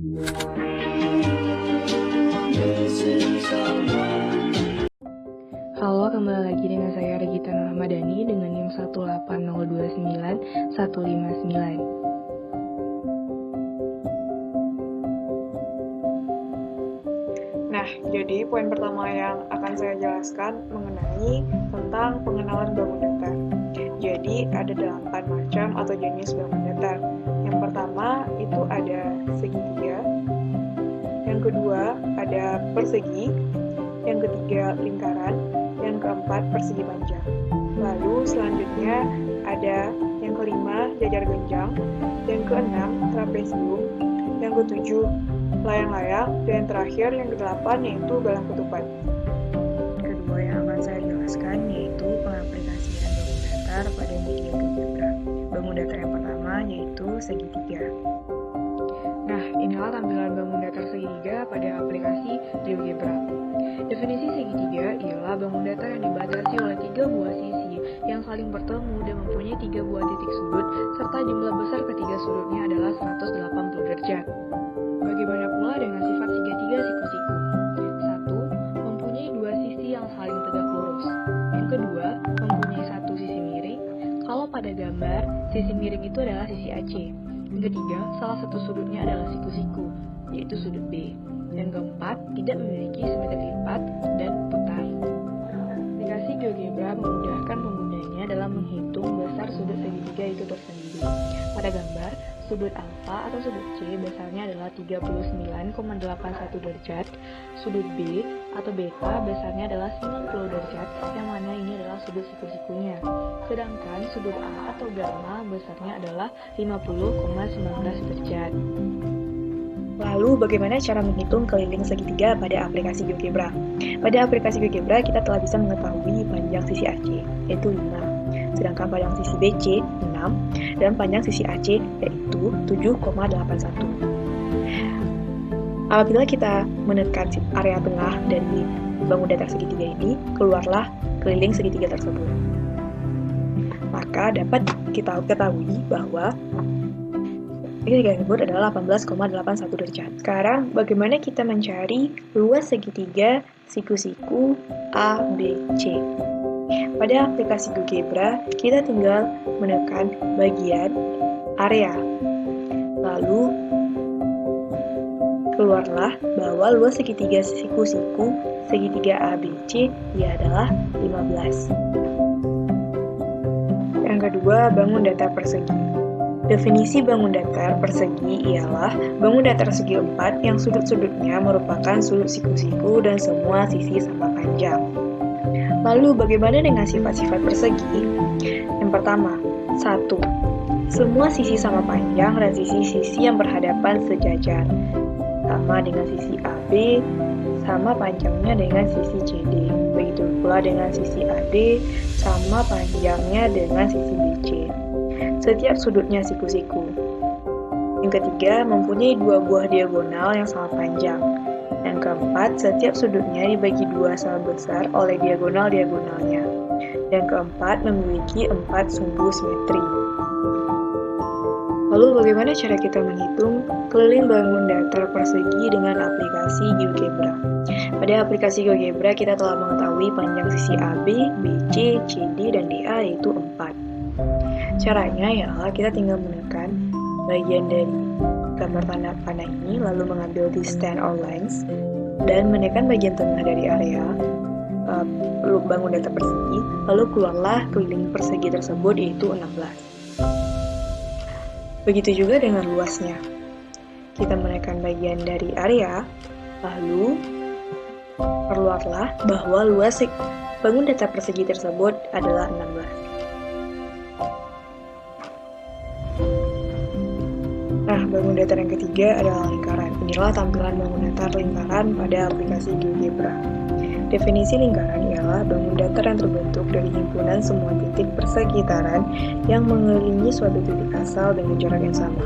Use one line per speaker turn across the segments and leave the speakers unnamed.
Halo, kembali lagi dengan saya Regita Nurahmadani dengan NIM 18029 159.
Nah, jadi poin pertama yang akan saya jelaskan mengenai tentang pengenalan bangun datar. Jadi, ada 8 macam atau jenis bangun datar. Yang pertama itu ada segitiga, yang kedua ada persegi, yang ketiga lingkaran, yang keempat persegi panjang. Lalu selanjutnya ada yang kelima jajar genjang, yang keenam trapesium, yang ketujuh layang-layang, dan yang terakhir yang kedelapan yaitu galang ketupat.
Kedua yang akan saya jelaskan yaitu pengaplikasian bangun datar pada media GeoGebra. Bangun datar yang pertama yaitu segitiga. Nah, inilah tampilan bangun datar segitiga pada aplikasi GeoGebra. Definisi segitiga ialah bangun datar yang dibatasi oleh 3 buah sisi yang saling bertemu dan mempunyai 3 buah titik sudut, serta jumlah besar ketiga sudutnya adalah 180 derajat. Bagaimana pula dengan sifat segitiga siku-siku? 1. Mempunyai 2 sisi yang saling tegak lurus. Yang kedua, mempunyai 1 sisi miring. Kalau pada gambar, sisi miring itu adalah sisi AC. Yang ketiga, salah satu sudutnya adalah siku-siku, yaitu sudut B. Yang keempat, tidak memiliki simetri lipat dan putar. Aplikasi GeoGebra memudahkan penggunanya dalam menghitung besar sudut segitiga itu tersendiri. Pada gambar, sudut alfa atau sudut C besarnya adalah 39,81 derajat, sudut B atau beta besarnya adalah 90 derajat, yang mana ini adalah sudut siku-sikunya. Sedangkan sudut A atau gamma besarnya adalah 50,19 derajat.
Lalu, bagaimana cara menghitung keliling segitiga pada aplikasi GeoGebra? Pada aplikasi GeoGebra, kita telah bisa mengetahui panjang sisi AC, yaitu 5. Sedangkan panjang sisi BC, 6. Dan panjang sisi AC, yaitu 7,81. Apabila kita menekan area tengah dari bangun datar segitiga ini, keluarlah keliling segitiga tersebut. Maka dapat kita ketahui bahwa segitiga tersebut adalah 18,81 derajat. Sekarang, bagaimana kita mencari luas segitiga siku-siku ABC? Pada aplikasi GeoGebra, kita tinggal menekan bagian area. Lalu, keluarlah bahwa luas segitiga siku-siku segitiga ABC ia adalah 15. Yang kedua, bangun datar persegi. Definisi bangun datar persegi ialah bangun datar segi 4 yang sudut-sudutnya merupakan sudut siku-siku dan semua sisi sama panjang. Lalu bagaimana dengan sifat-sifat persegi? Yang pertama, 1. Semua sisi sama panjang dan sisi-sisi yang berhadapan sejajar. Sama dengan sisi AB, sama panjangnya dengan sisi CD. Begitu pula dengan sisi AD, sama panjangnya dengan sisi BC. Setiap sudutnya siku-siku. Yang ketiga, mempunyai 2 buah diagonal yang sama panjang. Yang keempat, setiap sudutnya dibagi 2 sama besar oleh diagonal-diagonalnya. Yang keempat, memiliki 4 sumbu simetri. Lalu bagaimana cara kita menghitung keliling bangun datar persegi dengan aplikasi GeoGebra? Pada aplikasi GeoGebra, kita telah mengetahui panjang sisi AB, BC, CD, dan DA yaitu 4. Caranya ialah kita tinggal menekan bagian dari gambar tanda panah ini, lalu mengambil distance or length, dan menekan bagian tengah dari area bangun datar persegi, lalu keluarlah keliling persegi tersebut yaitu 16. Begitu juga dengan luasnya. Kita menekan bagian dari area, lalu keluarlah bahwa luas bangun datar persegi tersebut adalah 16. Nah, bangun datar yang ketiga adalah lingkaran. Inilah tampilan bangun datar lingkaran pada aplikasi GeoGebra. Definisi lingkaran ialah bangun datar yang terbentuk dari himpunan semua titik persekitaran yang mengelilingi suatu titik asal dengan jarak yang sama.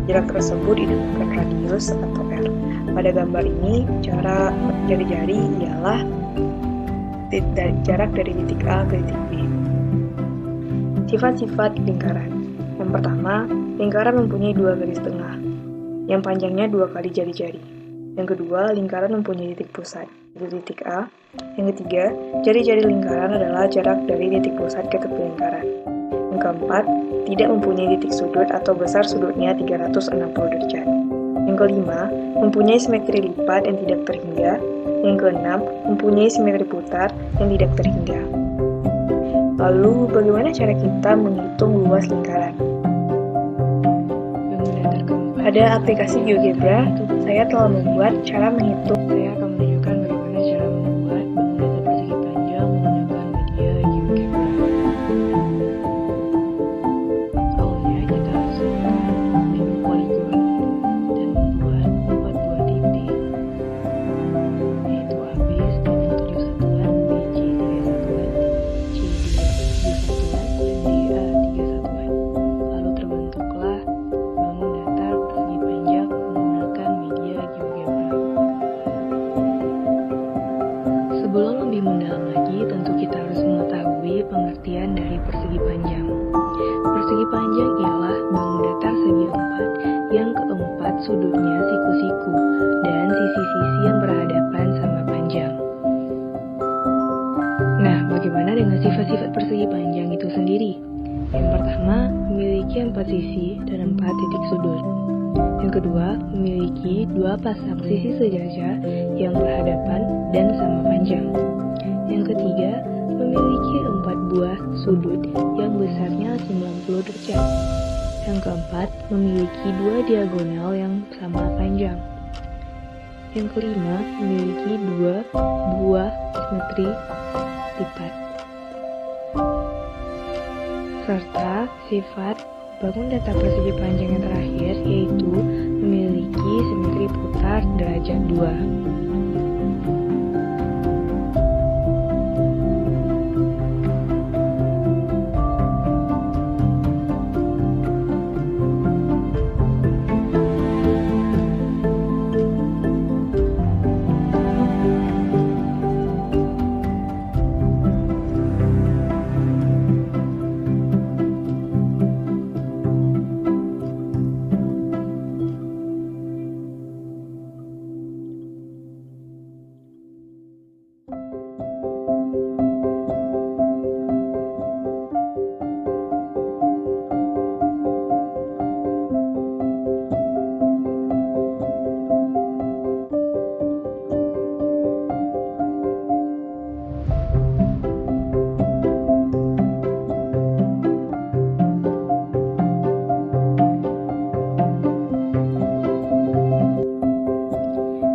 Jarak tersebut dinamakan radius atau R. Pada gambar ini, cara jari-jari ialah jarak dari titik A ke titik B. Sifat-sifat lingkaran. Yang pertama, lingkaran mempunyai 2 garis tengah. yang panjangnya 2 kali jari-jari. Yang kedua, lingkaran mempunyai titik pusat, yaitu titik A. Yang ketiga, jari-jari lingkaran adalah jarak dari titik pusat ke tepi lingkaran. Yang keempat, tidak mempunyai titik sudut atau besar sudutnya 360 derajat. Yang kelima, mempunyai simetri lipat yang tidak terhingga. Yang keenam, mempunyai simetri putar yang tidak terhingga. Lalu, bagaimana cara kita menghitung luas lingkaran? Pada aplikasi GeoGebra, saya telah membuat cara menghitung.
Saya akan menunjukkan bagaimana cara membuat bangun datar persegi panjang menggunakan media GeoGebra. Awalnya kita harus membuat menu poligon dan membuat 4 buah titik, yaitu AB dengan 7 satuan, BC 3 satuan, CD 7 satuan, dan DA 3 satuan. Lalu terbentuklah bangun datar persegi panjang menggunakan media GeoGebra. Sebelum lebih mendalam lagi, tentu kita harus mengetahui pengertian dari persegi panjang. Persegi panjang ialah bangun datar segi 4 yang keempat sudutnya siku-siku dan sisi-sisi yang berhadapan sama panjang. Nah, bagaimana dengan sifat-sifat persegi panjang itu sendiri? Yang pertama, memiliki 4 sisi dan 4 titik sudut. Yang kedua, memiliki 2 pasang sisi sejajar yang berhadapan dan sama panjang. Yang ketiga, memiliki 4 buah sudut yang besarnya 90 derajat. Yang keempat, memiliki 2 diagonal yang sama panjang. Yang kelima, memiliki 2 buah simetri lipat. Serta sifat bangun datar persegi panjang yang terakhir, yaitu memiliki simetri putar derajat 2.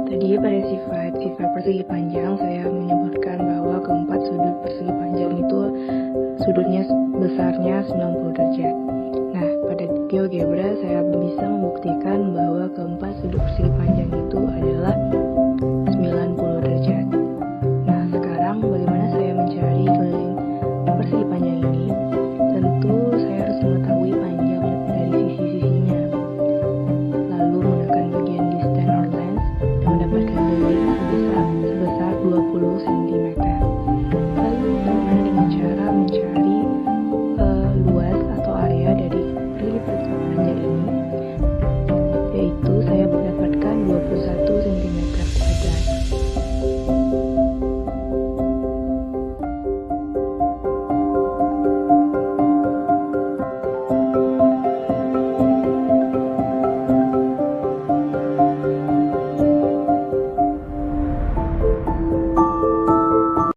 Tadi pada sifat persegi panjang saya menyebutkan bahwa keempat sudut persegi panjang itu sudutnya besarnya 90 derajat.